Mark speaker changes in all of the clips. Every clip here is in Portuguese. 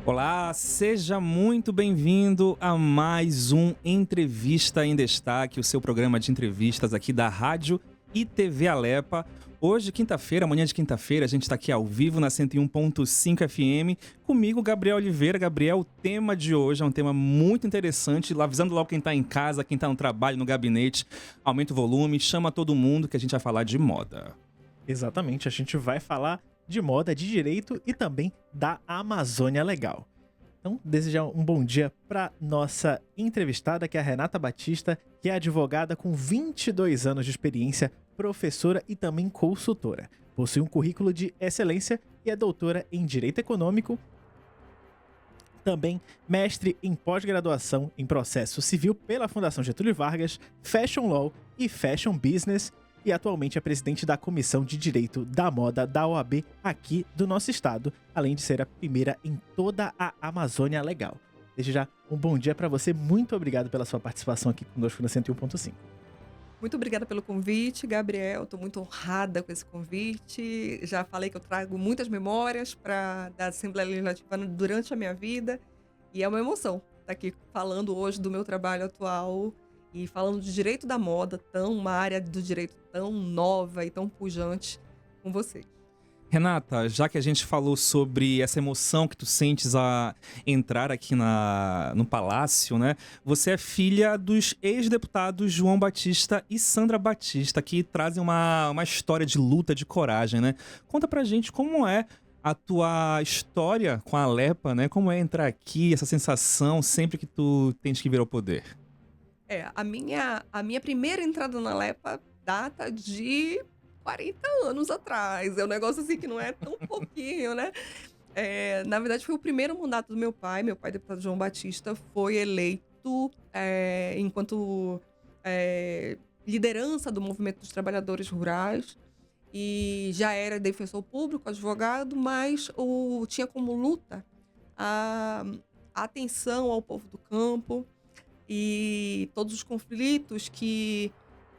Speaker 1: Olá, seja muito bem-vindo a mais um Entrevista em Destaque, o seu programa de entrevistas aqui da Rádio e TV Alepa. Hoje, quinta-feira, amanhã de quinta-feira, a gente está aqui ao vivo na 101.5 FM, comigo, Gabriel Oliveira. Gabriel, o tema de hoje é um tema muito interessante, avisando logo quem está em casa, quem está no trabalho, no gabinete, aumenta o volume, chama todo mundo que a gente vai falar de moda.
Speaker 2: Exatamente, a gente vai falar de moda, de direito e também da Amazônia Legal. Então, desejar um bom dia para nossa entrevistada, que é a Renata Batista, que é advogada com 22 anos de experiência, professora e também consultora. Possui um currículo de excelência e é doutora em Direito Econômico, também mestre em pós-graduação em Processo Civil pela Fundação Getúlio Vargas, Fashion Law e Fashion Business, e atualmente é presidente da Comissão de Direito da Moda da OAB aqui do nosso estado, além de ser a primeira em toda a Amazônia Legal. Desde já, um bom dia para você. Muito obrigado pela sua participação aqui conosco na 101.5.
Speaker 3: Muito obrigada pelo convite, Gabriel. Estou muito honrada com esse convite. Já falei que eu trago muitas memórias da Assembleia Legislativa durante a minha vida. E é uma emoção estar aqui falando hoje do meu trabalho atual e falando de direito da moda, uma área do direito tão nova e tão pujante com vocês.
Speaker 1: Renata, já que a gente falou sobre essa emoção que tu sentes a entrar aqui no Palácio, né? Você é filha dos ex-deputados João Batista e Sandra Batista, que trazem uma história de luta, de coragem, né? Conta pra gente como é a tua história com a Alepa, né? Como é entrar aqui, essa sensação sempre que tu tens que vir ao poder.
Speaker 3: A minha primeira entrada na Alepa data de 40 anos atrás. É um negócio assim que não é tão pouquinho, né? Na verdade, foi o primeiro mandato do meu pai. Meu pai, deputado João Batista, foi eleito enquanto liderança do movimento dos trabalhadores rurais. E já era defensor público, advogado, mas tinha como luta a atenção ao povo do campo e todos os conflitos que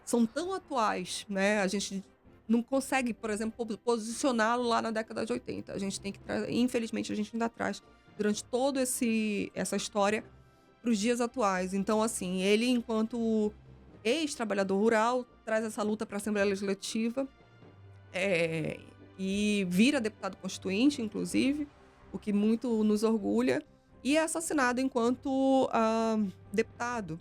Speaker 3: são tão atuais, né? A gente não consegue, por exemplo, posicioná-lo lá na década de 80. A gente tem que infelizmente, a gente ainda traz durante toda essa história para os dias atuais. Então, assim, ele, enquanto ex-trabalhador rural, traz essa luta para a Assembleia Legislativa e vira deputado constituinte, inclusive, o que muito nos orgulha, e é assassinado enquanto deputado.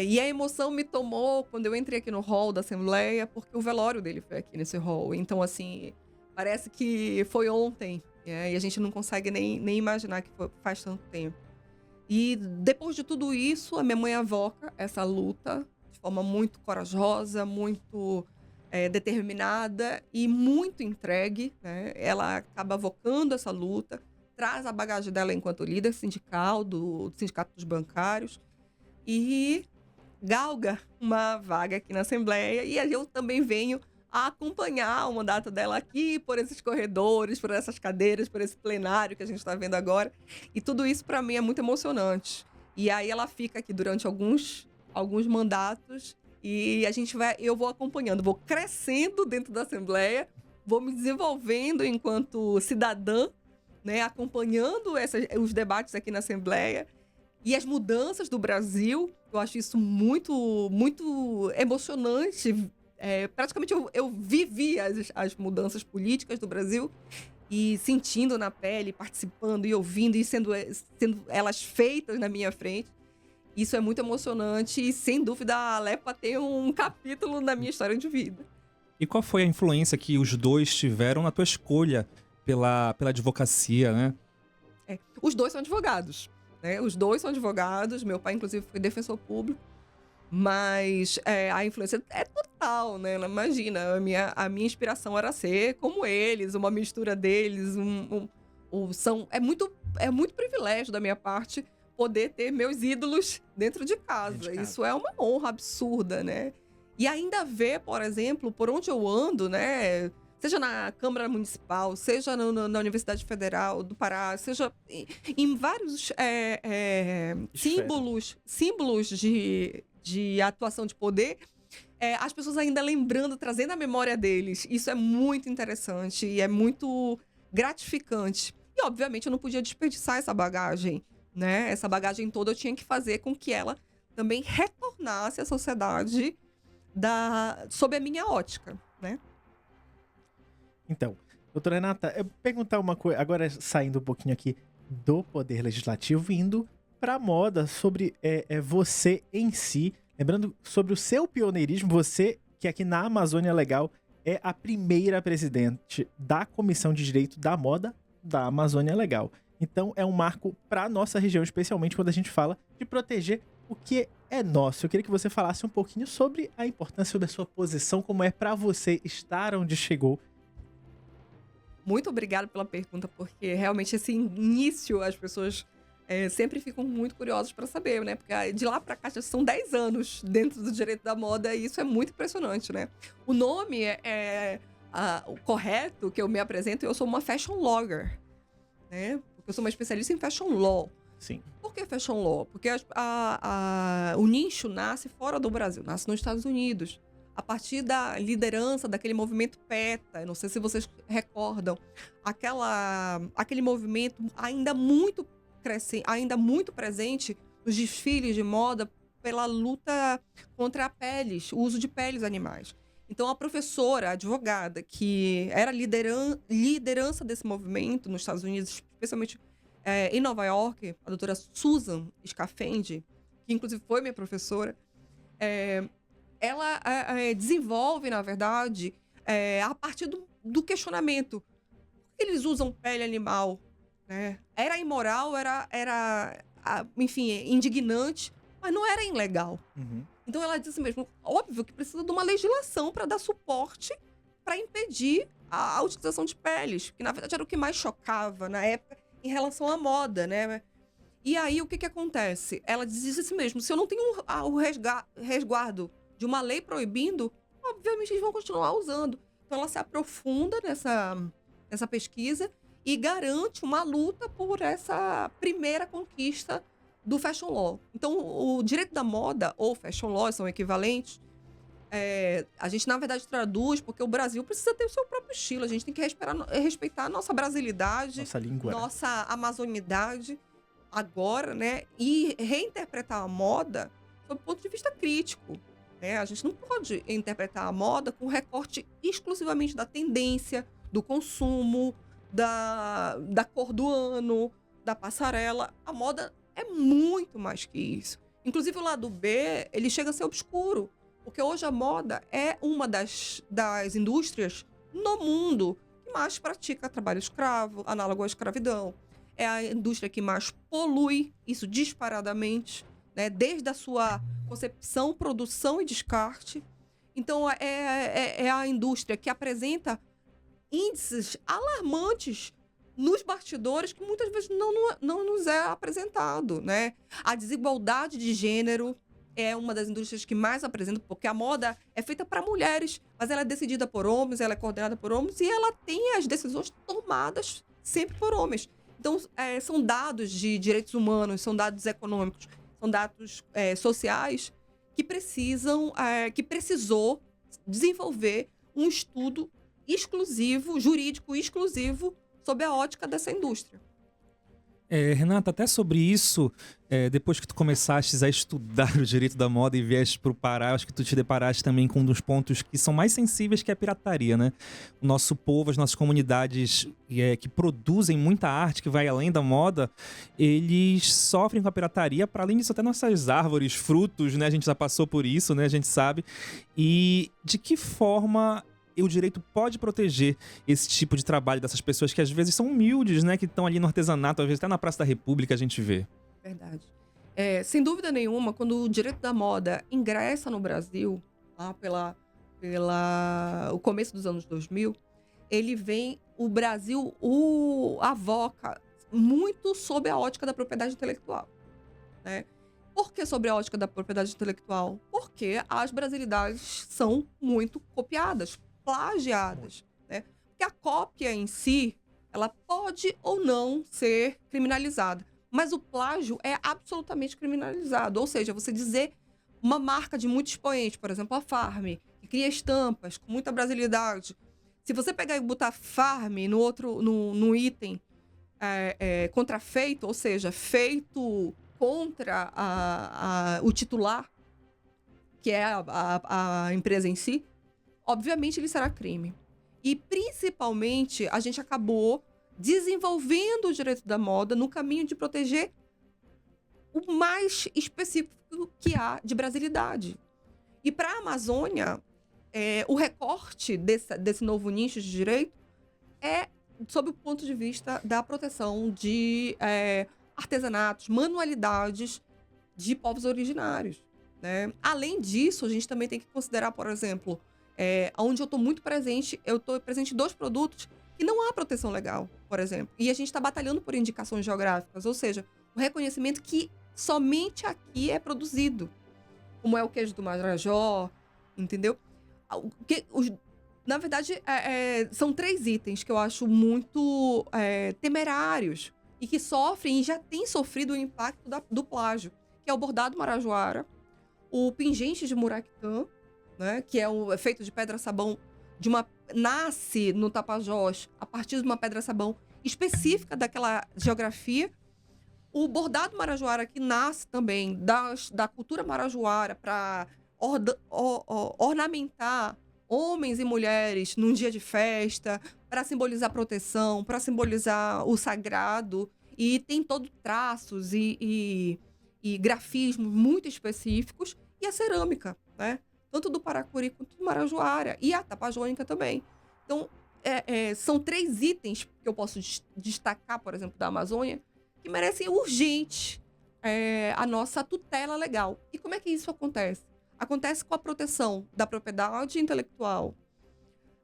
Speaker 3: E a emoção me tomou quando eu entrei aqui no hall da Assembleia, porque o velório dele foi aqui nesse hall. Então, assim, parece que foi ontem, e a gente não consegue nem imaginar que faz tanto tempo. E depois de tudo isso, a minha mãe avoca essa luta de forma muito corajosa, muito determinada e muito entregue, né? Ela acaba avocando essa luta, traz a bagagem dela enquanto líder sindical do Sindicato dos Bancários e galga uma vaga aqui na Assembleia. E aí eu também venho a acompanhar o mandato dela aqui por esses corredores, por essas cadeiras, por esse plenário que a gente está vendo agora. E tudo isso para mim é muito emocionante. E aí ela fica aqui durante alguns mandatos e eu vou acompanhando, vou crescendo dentro da Assembleia, vou me desenvolvendo enquanto cidadã, né, acompanhando os debates aqui na Assembleia e as mudanças do Brasil. Eu acho isso muito, muito emocionante. Praticamente eu vivi as mudanças políticas do Brasil e sentindo na pele, participando e ouvindo e sendo elas feitas na minha frente. Isso é muito emocionante e, sem dúvida, a Alepa tem um capítulo na minha história de vida.
Speaker 1: E qual foi a influência que os dois tiveram na tua escolha pela advocacia, né?
Speaker 3: Os dois são advogados, né? Os dois são advogados. Meu pai, inclusive, foi defensor público. Mas a influência é total, né? Imagina, a minha inspiração era ser como eles, uma mistura deles. É muito privilégio da minha parte poder ter meus ídolos dentro de casa. Isso é uma honra absurda, né? E ainda ver, por exemplo, por onde eu ando, né? Seja na Câmara Municipal, seja na Universidade Federal do Pará, seja em vários símbolos de atuação de poder, as pessoas ainda lembrando, trazendo a memória deles. Isso é muito interessante e é muito gratificante. E, obviamente, eu não podia desperdiçar essa bagagem, né? Essa bagagem toda eu tinha que fazer com que ela também retornasse à sociedade sob a minha ótica, né?
Speaker 2: Então, doutora Renata, eu vou perguntar uma coisa, agora saindo um pouquinho aqui do Poder Legislativo, indo para a moda, sobre você em si, lembrando sobre o seu pioneirismo, você que aqui na Amazônia Legal é a primeira presidente da Comissão de Direito da Moda da Amazônia Legal. Então é um marco para a nossa região, especialmente quando a gente fala de proteger o que é nosso. Eu queria que você falasse um pouquinho sobre a importância, sobre a sua posição, como é para você estar onde chegou.
Speaker 3: Muito obrigada pela pergunta, porque realmente esse início as pessoas sempre ficam muito curiosas para saber, né? Porque de lá para cá já são 10 anos dentro do direito da moda e isso é muito impressionante, né? O nome o correto que eu me apresento, eu sou uma fashion lawyer, né? Porque eu sou uma especialista em fashion law.
Speaker 2: Sim.
Speaker 3: Por que fashion law? Porque o nicho nasce fora do Brasil, nasce nos Estados Unidos. A partir da liderança daquele movimento PETA, eu não sei se vocês recordam, aquele movimento ainda muito crescente, ainda muito presente nos desfiles de moda pela luta contra o uso de peles animais. Então, a professora, a advogada, que era liderança desse movimento nos Estados Unidos, especialmente em Nova York, a doutora Susan Scafendi, que inclusive foi minha professora, ela desenvolve, na verdade, a partir do questionamento. Por que eles usam pele animal? Né? Era imoral, enfim, indignante, mas não era ilegal.
Speaker 2: Uhum.
Speaker 3: Então ela disse mesmo, óbvio que precisa de uma legislação para dar suporte para impedir a utilização de peles, que na verdade era o que mais chocava na época em relação à moda, né? E aí o que acontece? Ela diz isso mesmo, se eu não tenho o resguardo de uma lei proibindo, obviamente eles vão continuar usando. Então ela se aprofunda nessa pesquisa e garante uma luta por essa primeira conquista do fashion law. Então, o direito da moda ou fashion law são equivalentes. A gente, na verdade, traduz porque o Brasil precisa ter o seu próprio estilo. A gente tem que respeitar a nossa brasilidade,
Speaker 2: nossa língua,
Speaker 3: nossa amazonidade agora, né? E reinterpretar a moda sob o ponto de vista crítico. Né? A gente não pode interpretar a moda com recorte exclusivamente da tendência, do consumo, da cor do ano, da passarela. A moda é muito mais que isso. Inclusive o lado B, ele chega a ser obscuro, porque hoje a moda é uma das indústrias no mundo que mais pratica trabalho escravo, análogo à escravidão. É a indústria que mais polui, isso disparadamente, né? Desde a sua concepção, produção e descarte. Então é a indústria que apresenta índices alarmantes nos bastidores que muitas vezes não nos é apresentado, né? A desigualdade de gênero é uma das indústrias que mais apresenta, porque a moda é feita para mulheres, mas ela é decidida por homens, ela é coordenada por homens e ela tem as decisões tomadas sempre por homens. Então, são dados de direitos humanos, são dados econômicos, são dados sociais que precisou desenvolver um estudo jurídico exclusivo, sob a ótica dessa indústria.
Speaker 1: Renata, até sobre isso, depois que tu começaste a estudar o direito da moda e vieste para o Pará, acho que tu te deparaste também com um dos pontos que são mais sensíveis, que é a pirataria, né? O nosso povo, as nossas comunidades que produzem muita arte, que vai além da moda, eles sofrem com a pirataria, para além disso até nossas árvores, frutos, né? A gente já passou por isso, né? A gente sabe. E de que forma o direito pode proteger esse tipo de trabalho dessas pessoas que às vezes são humildes, né? Que estão ali no artesanato, às vezes até na Praça da República a gente vê.
Speaker 3: Verdade. Sem dúvida nenhuma, quando o direito da moda ingressa no Brasil, lá o começo dos anos 2000, o Brasil avoca muito sob a ótica da propriedade intelectual, né? Por que sobre a ótica da propriedade intelectual? Porque as brasilidades são muito copiadas, plagiadas, né? Porque a cópia em si, ela pode ou não ser criminalizada, mas o plágio é absolutamente criminalizado. Ou seja, você dizer uma marca de muito expoente, por exemplo, a Farm, que cria estampas com muita brasilidade. Se você pegar e botar Farm no item contrafeito, ou seja, feito contra o titular, que é a empresa em si, obviamente ele será crime. E, principalmente, a gente acabou desenvolvendo o direito da moda no caminho de proteger o mais específico que há de brasilidade. E para a Amazônia, o recorte desse novo nicho de direito é sob o ponto de vista da proteção de artesanatos, manualidades de povos originários, né? Além disso, a gente também tem que considerar, por exemplo, onde eu estou muito presente, eu estou presente em 2 produtos que não há proteção legal, por exemplo. E a gente está batalhando por indicações geográficas, ou seja, o reconhecimento que somente aqui é produzido, como é o queijo do Marajó, entendeu? Na verdade, são 3 itens que eu acho muito temerários e que sofrem e já têm sofrido o impacto do plágio, que é o bordado marajoara, o pingente de Muraquitã, né, que é feito de pedra-sabão, nasce no Tapajós a partir de uma pedra-sabão específica daquela geografia. O bordado marajoara, que nasce também da cultura marajoara para ornamentar homens e mulheres num dia de festa, para simbolizar proteção, para simbolizar o sagrado, e tem todo traços e grafismos muito específicos, e a cerâmica, né? Tanto do Paracuri quanto do Marajoara, e a tapajônica também. Então, são 3 itens que eu posso destacar, por exemplo, da Amazônia, que merecem urgente a nossa tutela legal. E como é que isso acontece? Acontece com a proteção da propriedade intelectual.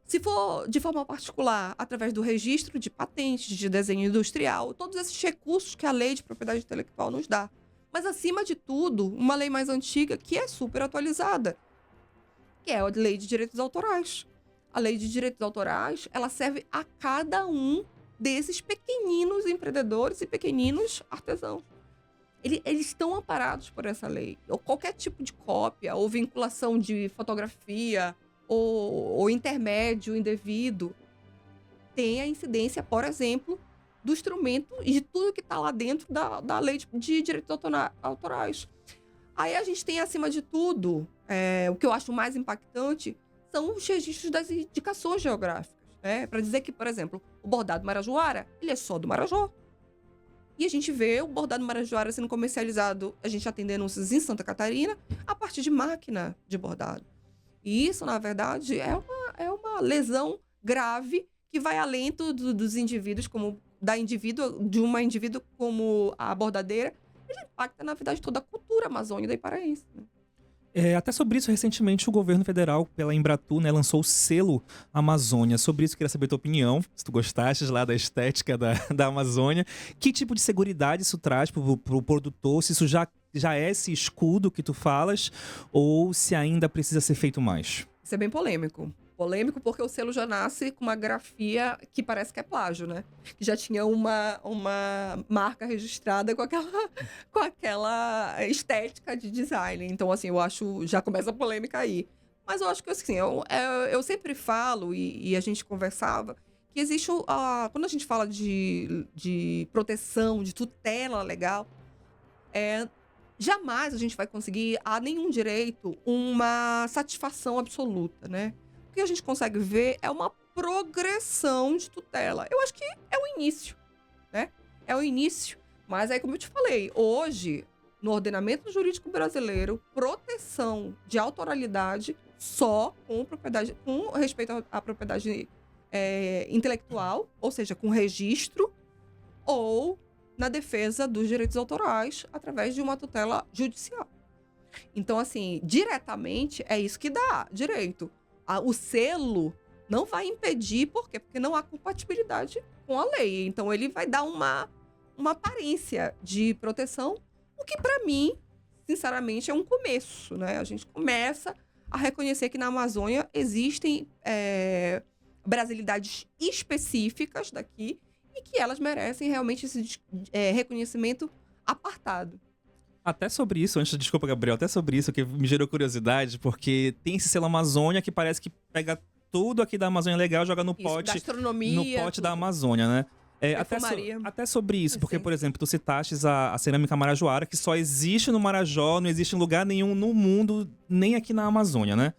Speaker 3: Se for de forma particular, através do registro de patentes, de desenho industrial, todos esses recursos que a lei de propriedade intelectual nos dá. Mas, acima de tudo, uma lei mais antiga que é super atualizada, que é a Lei de Direitos Autorais. A Lei de Direitos Autorais, ela serve a cada um desses pequeninos empreendedores e pequeninos artesãos. Eles estão amparados por essa lei. Ou qualquer tipo de cópia, ou vinculação de fotografia, ou intermédio indevido, tem a incidência, por exemplo, do instrumento e de tudo que está lá dentro da lei de direitos autorais. Aí a gente tem, acima de tudo, o que eu acho mais impactante são os registros das indicações geográficas, né? Para dizer que, por exemplo, o bordado marajoara, ele é só do Marajó. E a gente vê o bordado marajoara sendo comercializado, a gente atende denúncias em Santa Catarina, a partir de máquina de bordado. E isso, na verdade, é uma lesão grave que vai além dos indivíduos, de uma indivíduo como a bordadeira. Ele impacta, na verdade, toda a cultura amazônica e paraense, né?
Speaker 1: Até sobre isso, recentemente, o governo federal, pela Embratur, né, lançou o selo Amazônia. Sobre isso, queria saber a tua opinião, se tu gostastes lá da estética da Amazônia. Que tipo de seguridade isso traz pro produtor? Se isso já é esse escudo que tu falas, ou se ainda precisa ser feito mais?
Speaker 3: Isso é bem polêmico. Polêmico porque o selo já nasce com uma grafia que parece que é plágio, né? Que já tinha uma marca registrada com aquela estética de design. Então, assim, eu acho... Já começa a polêmica aí. Mas eu acho que, assim, eu sempre falo, e a gente conversava, que existe... quando a gente fala de proteção, de tutela legal, jamais a gente vai conseguir, a nenhum direito, uma satisfação absoluta, né? O que a gente consegue ver é uma progressão de tutela. Eu acho que é o início, né? É o início. Mas aí, como eu te falei, hoje, no ordenamento jurídico brasileiro, proteção de autoralidade só com respeito à propriedade intelectual, ou seja, com registro, ou na defesa dos direitos autorais através de uma tutela judicial. Então, assim, diretamente é isso que dá direito. O selo não vai impedir, por quê? Porque não há compatibilidade com a lei. Então, ele vai dar uma aparência de proteção, o que, para mim, sinceramente, é um começo, né? A gente começa a reconhecer que na Amazônia existem brasilidades específicas daqui e que elas merecem realmente esse reconhecimento apartado.
Speaker 1: Até sobre isso, desculpa, Gabriel, até sobre isso que me gerou curiosidade, porque tem esse selo Amazônia que parece que pega tudo aqui da Amazônia legal e joga no pote
Speaker 3: Gastronomia,
Speaker 1: da Amazônia, né?
Speaker 3: Perfumaria.
Speaker 1: Até sobre isso, porque,
Speaker 3: Sim.
Speaker 1: por exemplo, tu citaste a cerâmica marajoara, que só existe no Marajó, não existe em lugar nenhum no mundo, nem aqui na Amazônia, né?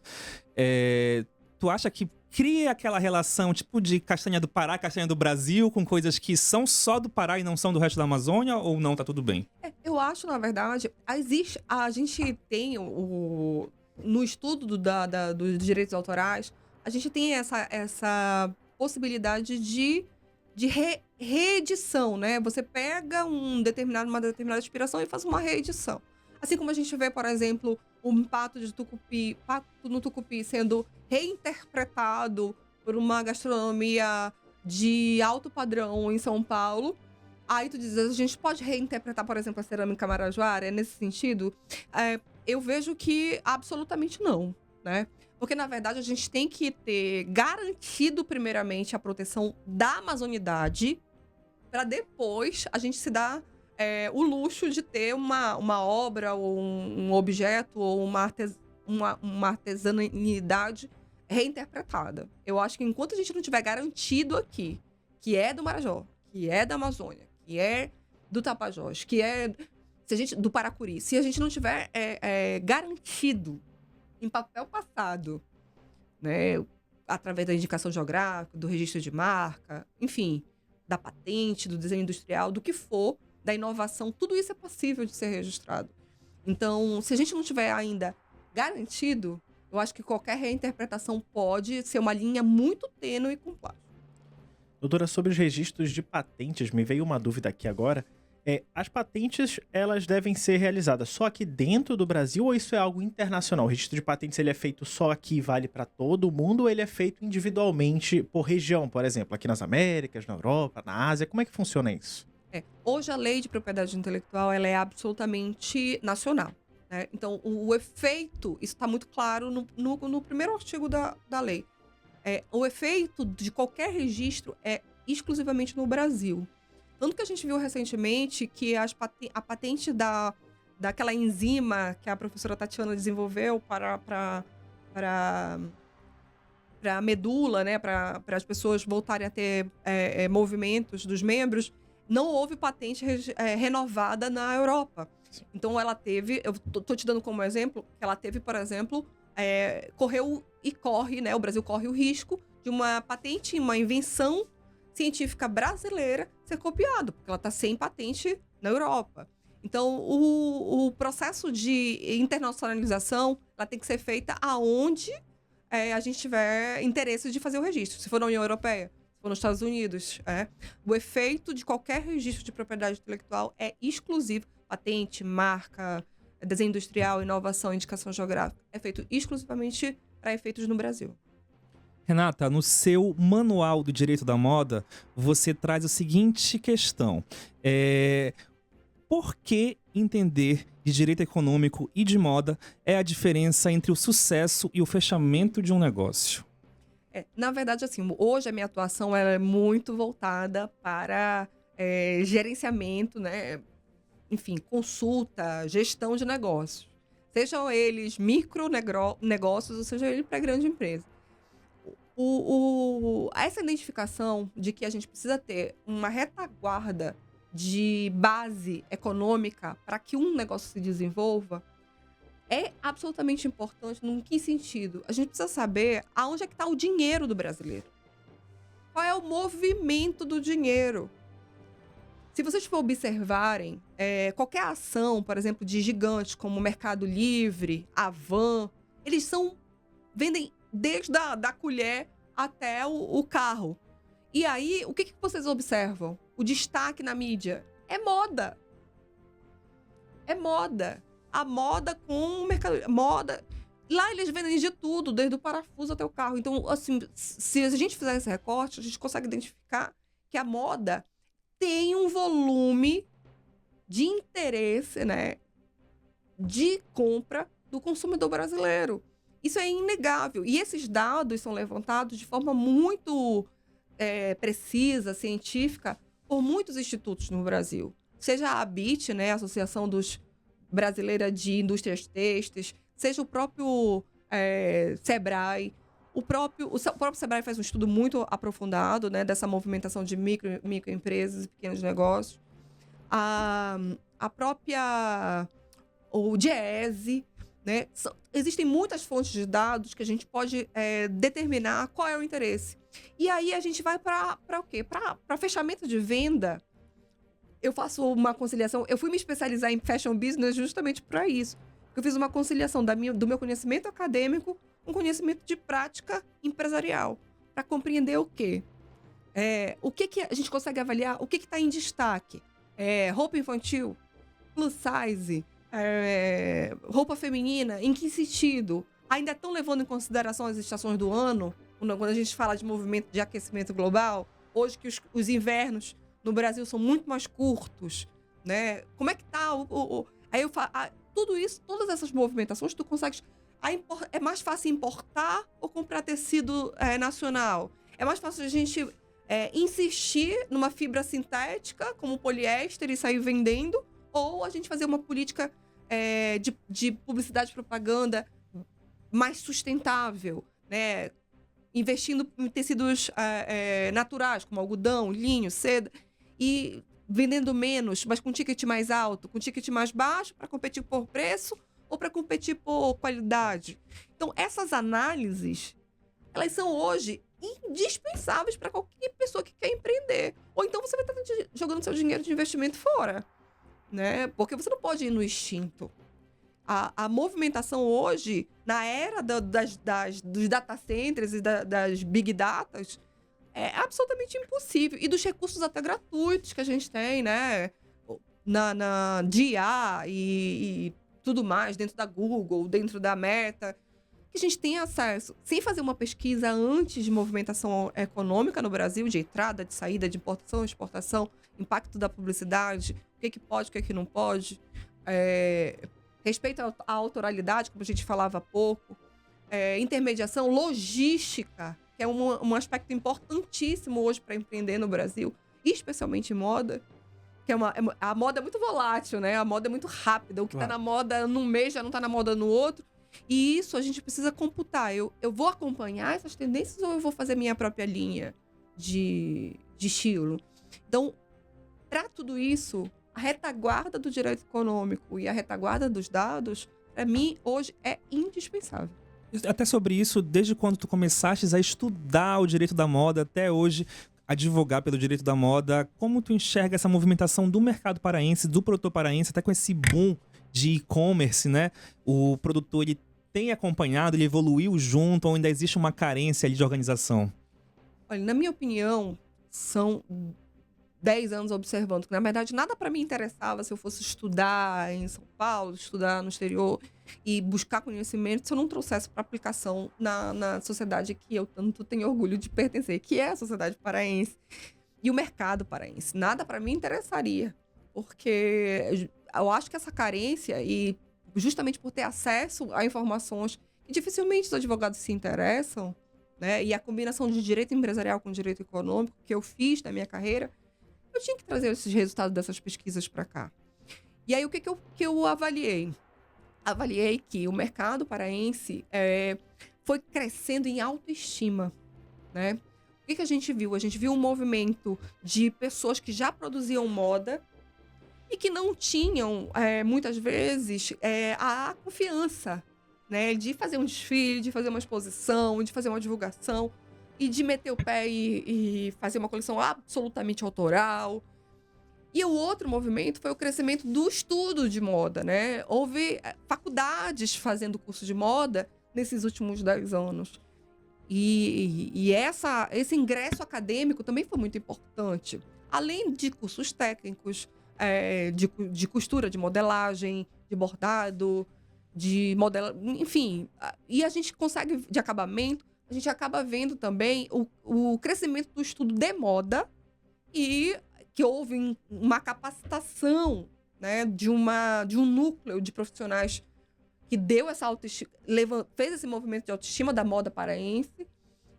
Speaker 1: Tu acha que cria aquela relação, tipo, de castanha do Pará, castanha do Brasil, com coisas que são só do Pará e não são do resto da Amazônia, ou não, tá tudo bem?
Speaker 3: Eu acho, na verdade, a gente tem no estudo dos direitos autorais, a gente tem essa possibilidade de reedição, né? Você pega uma determinada inspiração e faz uma reedição. Assim como a gente vê, por exemplo, um pato no Tucupi sendo reinterpretado por uma gastronomia de alto padrão em São Paulo. Aí tu diz, a gente pode reinterpretar, por exemplo, a cerâmica marajoara? É nesse sentido? Eu vejo que absolutamente não, né? Porque, na verdade, a gente tem que ter garantido, primeiramente, a proteção da amazonidade, para depois a gente se dar o luxo de ter uma obra, ou um objeto, ou uma artesanidade reinterpretada. Eu acho que enquanto a gente não tiver garantido aqui, que é do Marajó, que é da Amazônia, que é do Tapajós, que é do Paracuri, se a gente não tiver garantido em papel passado, né, através da indicação geográfica, do registro de marca, enfim, da patente, do desenho industrial, do que for, da inovação, tudo isso é possível de ser registrado. Então, se a gente não tiver ainda garantido, eu acho que qualquer reinterpretação pode ser uma linha muito tênue com plágio.
Speaker 2: Doutora, sobre os registros de patentes, me veio uma dúvida aqui agora. As patentes, elas devem ser realizadas só aqui dentro do Brasil ou isso é algo internacional? O registro de patentes ele é feito só aqui e vale para todo mundo ou ele é feito individualmente por região, por exemplo, aqui nas Américas, na Europa, na Ásia? Como é que funciona isso?
Speaker 3: Hoje a lei de propriedade intelectual ela é absolutamente nacional, né? Então, o efeito, isso está muito claro no primeiro artigo da lei. O efeito de qualquer registro é exclusivamente no Brasil. Tanto que a gente viu recentemente que a patente daquela enzima que a professora Tatiana desenvolveu para a medula, né, para as pessoas voltarem a ter movimentos dos membros, não houve patente renovada na Europa. Então ela teve, eu tô te dando como exemplo, que ela teve, por exemplo, correu e corre, né, o Brasil corre o risco de uma patente, uma invenção científica brasileira ser copiado, porque ela está sem patente na Europa. Então, o processo de internacionalização ela tem que ser feita aonde a gente tiver interesse de fazer o registro. Se for na União Europeia, se for nos Estados Unidos. O efeito de qualquer registro de propriedade intelectual é exclusivo. Patente, marca, desenho industrial, inovação, indicação geográfica. É feito exclusivamente para efeitos no Brasil.
Speaker 1: Renata, no seu Manual do Direito da Moda, você traz a seguinte questão. Por que entender de direito econômico e de moda é a diferença entre o sucesso e o fechamento de um negócio?
Speaker 3: Na verdade, assim, hoje a minha atuação ela é muito voltada para gerenciamento, né? Enfim, consulta, gestão de negócios. Sejam eles micronegócios ou seja eles para grande empresa. Essa identificação de que a gente precisa ter uma retaguarda de base econômica para que um negócio se desenvolva é absolutamente importante. Num que sentido? A gente precisa saber aonde é que está o dinheiro do brasileiro. Qual é o movimento do dinheiro? Se vocês for observarem, qualquer ação, por exemplo, de gigantes como o Mercado Livre, Avan, eles vendem desde a colher até o carro. E aí, o que vocês observam? O destaque na mídia é moda. É moda. A moda com o mercado... Moda... Lá eles vendem de tudo, desde o parafuso até o carro. Então, assim, se a gente fizer esse recorte, a gente consegue identificar que a moda tem um volume de interesse, né, de compra do consumidor brasileiro. Isso é inegável. E esses dados são levantados de forma muito precisa, científica, por muitos institutos no Brasil. Seja a ABIT, né, a Associação Brasileira de Indústrias Têxteis, seja o próprio SEBRAE, O próprio Sebrae faz um estudo muito aprofundado, né, dessa movimentação de microempresas e pequenos negócios. A própria... O DIEESE, né? Existem muitas fontes de dados que a gente pode determinar qual é o interesse. E aí a gente vai para o quê? Para fechamento de venda. Eu faço uma conciliação. Eu fui me especializar em fashion business justamente para isso. Eu fiz uma conciliação do meu conhecimento acadêmico com conhecimento de prática empresarial. Para compreender o quê? O que a gente consegue avaliar? O que está em destaque? Roupa infantil, plus size, roupa feminina, em que sentido? Ainda estão levando em consideração as estações do ano? Quando a gente fala de movimento de aquecimento global, hoje que os invernos no Brasil são muito mais curtos, né? Como é que tá aí eu falo, tudo isso, todas essas movimentações, tu consegues... É mais fácil importar ou comprar tecido nacional? É mais fácil a gente insistir numa fibra sintética, como poliéster, e sair vendendo? Ou a gente fazer uma política de publicidade e propaganda mais sustentável, né? Investindo em tecidos naturais, como algodão, linho, seda, e vendendo menos, mas com ticket mais alto, com ticket mais baixo, para competir por preço ou para competir por qualidade. Então, essas análises, elas são hoje indispensáveis para qualquer pessoa que quer empreender. Ou então você vai estar jogando seu dinheiro de investimento fora, né? Porque você não pode ir no instinto. A movimentação hoje, na era dos data centers e das big datas, é absolutamente impossível. E dos recursos até gratuitos que a gente tem, né? Na DIA e tudo mais, dentro da Google, dentro da Meta, que a gente tem acesso, sem fazer uma pesquisa antes de movimentação econômica no Brasil, de entrada, de saída, de importação, exportação, impacto da publicidade, o que pode, o que não pode, respeito à autoralidade, como a gente falava há pouco, intermediação, logística, que é um aspecto importantíssimo hoje para empreender no Brasil, especialmente em moda, que a moda é muito volátil, né? A moda é muito rápida. O que está na moda num mês já não está na moda no outro. E isso a gente precisa computar. Eu vou acompanhar essas tendências ou eu vou fazer minha própria linha de estilo? Então, para tudo isso, a retaguarda do direito econômico e a retaguarda dos dados, para mim, hoje é indispensável.
Speaker 1: Até sobre isso, desde quando tu começaste a estudar o direito da moda até hoje, advogar pelo direito da moda, como tu enxerga essa movimentação do mercado paraense, do produtor paraense, até com esse boom de e-commerce, né? O produtor, ele tem acompanhado, ele evoluiu junto, ou ainda existe uma carência ali de organização?
Speaker 3: Olha, na minha opinião, são 10 anos observando, que na verdade nada para mim interessava se eu fosse estudar em São Paulo, estudar no exterior e buscar conhecimento, se eu não trouxesse para aplicação na sociedade que eu tanto tenho orgulho de pertencer, que é a sociedade paraense e o mercado paraense. Nada para mim interessaria, porque eu acho que essa carência, e justamente por ter acesso a informações que dificilmente os advogados se interessam, né, e a combinação de direito empresarial com direito econômico que eu fiz na minha carreira, eu tinha que trazer esses resultados dessas pesquisas para cá. E aí, o que eu avaliei? Avaliei que o mercado paraense foi crescendo em autoestima, né? O que a gente viu? A gente viu um movimento de pessoas que já produziam moda e que não tinham, muitas vezes, a confiança, né? De fazer um desfile, de fazer uma exposição, de fazer uma divulgação e de meter o pé e fazer uma coleção absolutamente autoral. E o outro movimento foi o crescimento do estudo de moda, né? Houve faculdades fazendo curso de moda nesses últimos 10 anos. E esse ingresso acadêmico também foi muito importante. Além de cursos técnicos, de costura, de modelagem, de bordado, enfim. E a gente consegue, de acabamento, a gente acaba vendo também o crescimento do estudo de moda e que houve uma capacitação, né, de um núcleo de profissionais que deu essa autoestima, fez esse movimento de autoestima da moda paraense,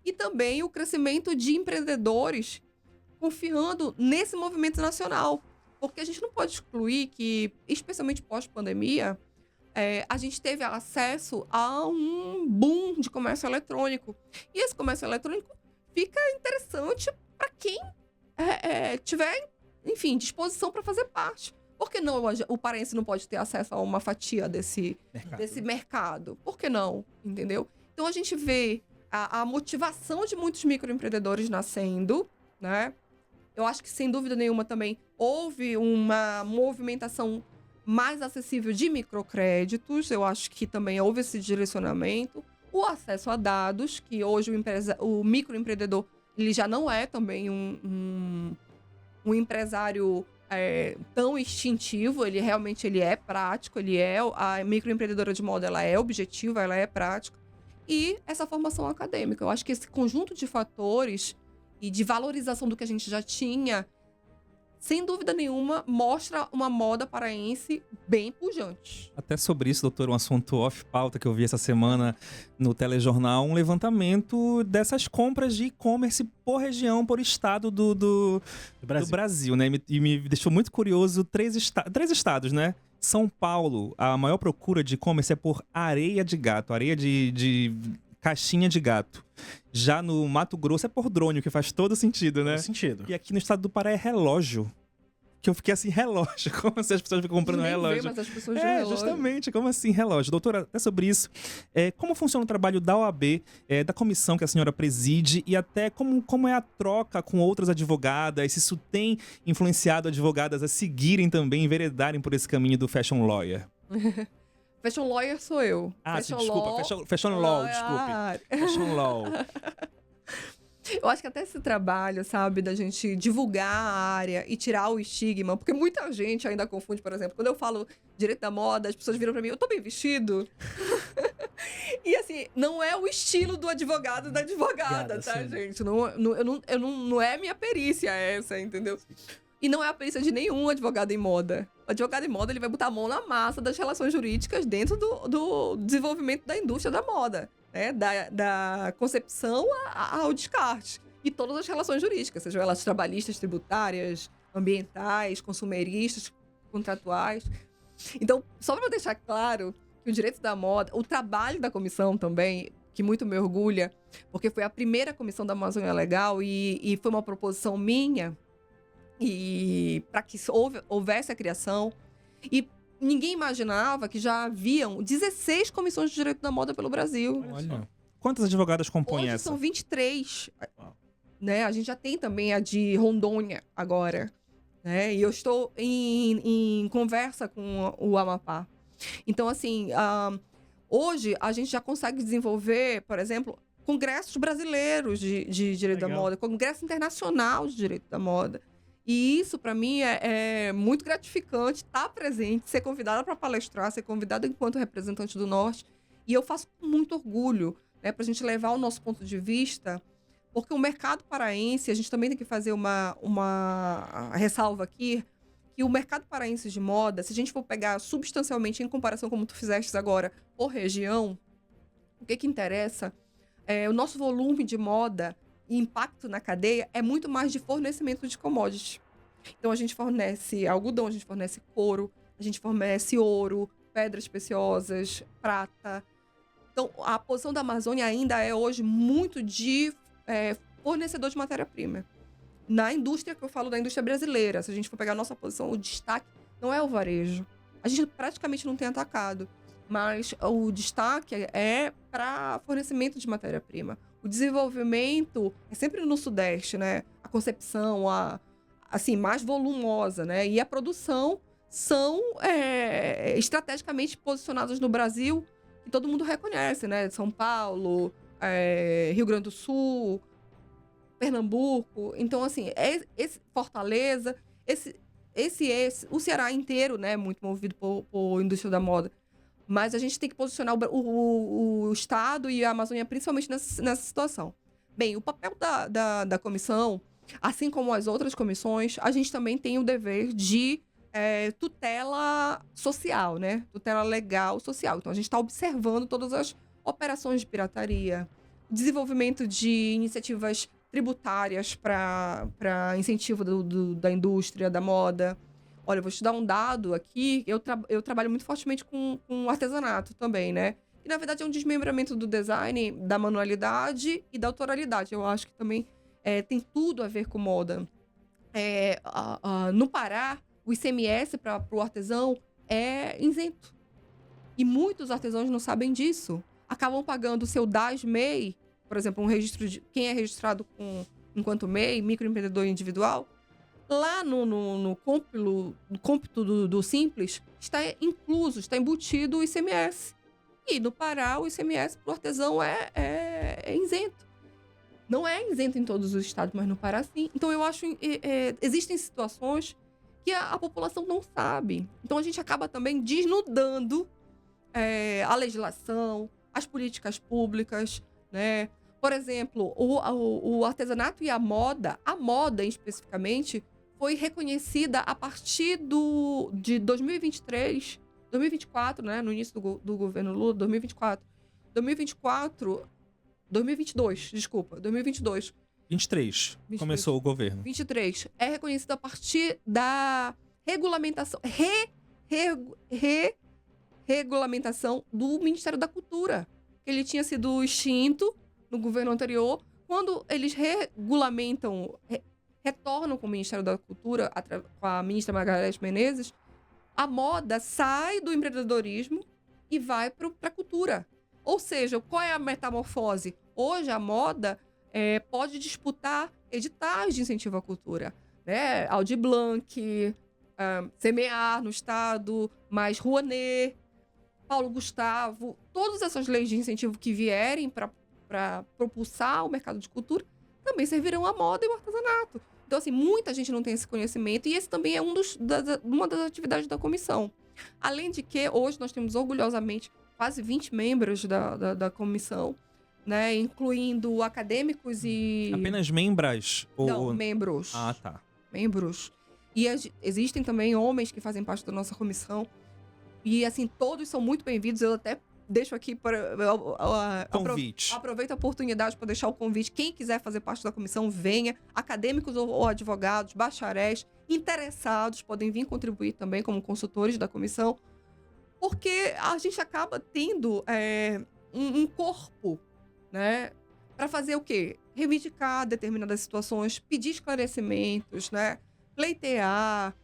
Speaker 3: e também o crescimento de empreendedores confiando nesse movimento nacional. Porque a gente não pode excluir que, especialmente pós-pandemia, a gente teve acesso a um boom de comércio eletrônico. E esse comércio eletrônico fica interessante para quem tiver, enfim, disposição para fazer parte. Por que não o paraense não pode ter acesso a uma fatia desse mercado? Por que não? Entendeu? Então, a gente vê a motivação de muitos microempreendedores nascendo, né? Eu acho que, sem dúvida nenhuma, também houve uma movimentação mais acessível de microcréditos. Eu acho que também houve esse direcionamento. O acesso a dados, que hoje o microempreendedor ele já não é também um empresário tão instintivo. Ele realmente é prático. A microempreendedora de moda, ela é objetiva, ela é prática. E essa formação acadêmica. Eu acho que esse conjunto de fatores e de valorização do que a gente já tinha, sem dúvida nenhuma, mostra uma moda paraense bem pujante.
Speaker 1: Até sobre isso, doutor, um assunto off-pauta que eu vi essa semana no telejornal, um levantamento dessas compras de e-commerce por região, por estado do Brasil, né? E me deixou muito curioso, três estados, né? São Paulo, a maior procura de e-commerce é por areia de gato, areia de caixinha de gato. Já no Mato Grosso é por drone, o que faz todo sentido, né?
Speaker 2: Faz sentido.
Speaker 1: E aqui no estado do Pará é relógio. Que eu fiquei assim, relógio. Como assim as pessoas ficam comprando relógio?
Speaker 3: Vê, mas as pessoas de relógio.
Speaker 1: Justamente. Como assim relógio? Doutora, até sobre isso. Como funciona o trabalho da OAB, da comissão que a senhora preside e até como é a troca com outras advogadas, se isso tem influenciado advogadas a seguirem também, enveredarem por esse caminho do fashion lawyer?
Speaker 3: Fashion lawyer sou eu.
Speaker 1: Fashion law, desculpe. Fashion law.
Speaker 3: Eu acho que até esse trabalho, sabe, da gente divulgar a área e tirar o estigma, porque muita gente ainda confunde, por exemplo, quando eu falo direito da moda, as pessoas viram pra mim, eu tô bem vestido? E assim, não é o estilo do advogado da advogada, tá, sim, gente? Não é minha perícia essa, entendeu? E não é a perícia de nenhum advogado em moda. O advogado em moda, ele vai botar a mão na massa das relações jurídicas dentro do desenvolvimento da indústria da moda, né? Da concepção ao descarte. E todas as relações jurídicas, sejam elas trabalhistas, tributárias, ambientais, consumeristas, contratuais. Então, só para deixar claro que o direito da moda, o trabalho da comissão também, que muito me orgulha, porque foi a primeira comissão da Amazônia Legal e foi uma proposição minha, e para que houvesse a criação. E ninguém imaginava que já haviam 16 comissões de direito da moda pelo Brasil.
Speaker 1: Olha. Quantas advogadas compõem
Speaker 3: Hoje
Speaker 1: essa?
Speaker 3: são 23. Né? A gente já tem também a de Rondônia agora. Né? E eu estou em conversa com o Amapá. Então, assim, hoje a gente já consegue desenvolver, por exemplo, congressos brasileiros de direito da moda, congresso internacional de direito da moda. E isso, para mim, é muito gratificante estar presente, ser convidada para palestrar, ser convidada enquanto representante do Norte. E eu faço com muito orgulho, né, para a gente levar o nosso ponto de vista, porque o mercado paraense, a gente também tem que fazer uma ressalva aqui, que o mercado paraense de moda, se a gente for pegar substancialmente em comparação como tu fizeste agora, por região, o que interessa o nosso volume de moda e impacto na cadeia é muito mais de fornecimento de commodities. Então, a gente fornece algodão, a gente fornece couro, a gente fornece ouro, pedras preciosas, prata. Então, a posição da Amazônia ainda é hoje muito de fornecedor de matéria-prima. Na indústria, que eu falo da indústria brasileira, se a gente for pegar a nossa posição, o destaque não é o varejo. A gente praticamente não tem atacado, mas o destaque é para fornecimento de matéria-prima. O desenvolvimento é sempre no Sudeste, né? A concepção, assim, mais volumosa, né? E a produção são estrategicamente posicionadas no Brasil, que todo mundo reconhece, né? São Paulo, Rio Grande do Sul, Pernambuco. Então, assim, Fortaleza, o Ceará inteiro, né? Muito movido por indústria da moda. Mas a gente tem que posicionar o Estado e a Amazônia principalmente nessa situação. Bem, o papel da comissão, assim como as outras comissões, a gente também tem o dever de tutela social, né? Tutela legal social. Então, a gente está observando todas as operações de pirataria, desenvolvimento de iniciativas tributárias para incentivo da indústria, da moda, Olha, eu vou te dar um dado aqui. Eu trabalho muito fortemente com artesanato também, né? E, na verdade, é um desmembramento do design, da manualidade e da autoralidade. Eu acho que também tem tudo a ver com moda. No Pará, o ICMS para o artesão é isento. E muitos artesãos não sabem disso. Acabam pagando o seu DAS-MEI, por exemplo, um registro de quem é registrado enquanto MEI, microempreendedor individual. Lá no cômputo do Simples, está incluso, está embutido o ICMS. E no Pará, o ICMS para o artesão é isento. Não é isento em todos os estados, mas no Pará sim. Então eu acho existem situações que a população não sabe. Então a gente acaba também desnudando a legislação, as políticas públicas, né? Por exemplo, o artesanato e a moda especificamente, foi reconhecida a partir de 2023, 2024, né? No início do governo Lula, 2022, desculpa, 2022.
Speaker 1: 23, começou o governo.
Speaker 3: 23. É reconhecido a partir da regulamentação, regulamentação do Ministério da Cultura. Ele tinha sido extinto no governo anterior. Quando eles regulamentam, retornam com o Ministério da Cultura, com a ministra Margareth Menezes, a moda sai do empreendedorismo e vai para a cultura. Ou seja, qual é a metamorfose? Hoje a moda pode disputar editais de incentivo à cultura, né? Aldir Blanc, Semear no Estado, mais Rouanet, Paulo Gustavo, todas essas leis de incentivo que vierem para propulsar o mercado de cultura também servirão à moda e ao artesanato. Então, assim, muita gente não tem esse conhecimento e esse também é uma das atividades da comissão. Além de que, hoje nós temos orgulhosamente quase 20 membros da comissão, né, incluindo acadêmicos e...
Speaker 1: Apenas membras?
Speaker 3: Não, membros.
Speaker 1: Ah, tá.
Speaker 3: Membros. E existem também homens que fazem parte da nossa comissão. E, assim, todos são muito bem-vindos. Eu até deixo aqui para...
Speaker 1: Convite.
Speaker 3: Aproveito a oportunidade para deixar o convite. Quem quiser fazer parte da comissão, venha. Acadêmicos ou advogados, bacharéis, interessados, podem vir contribuir também como consultores da comissão. Porque a gente acaba tendo um corpo, né, para fazer o quê? Reivindicar determinadas situações, pedir esclarecimentos, né, pleitear,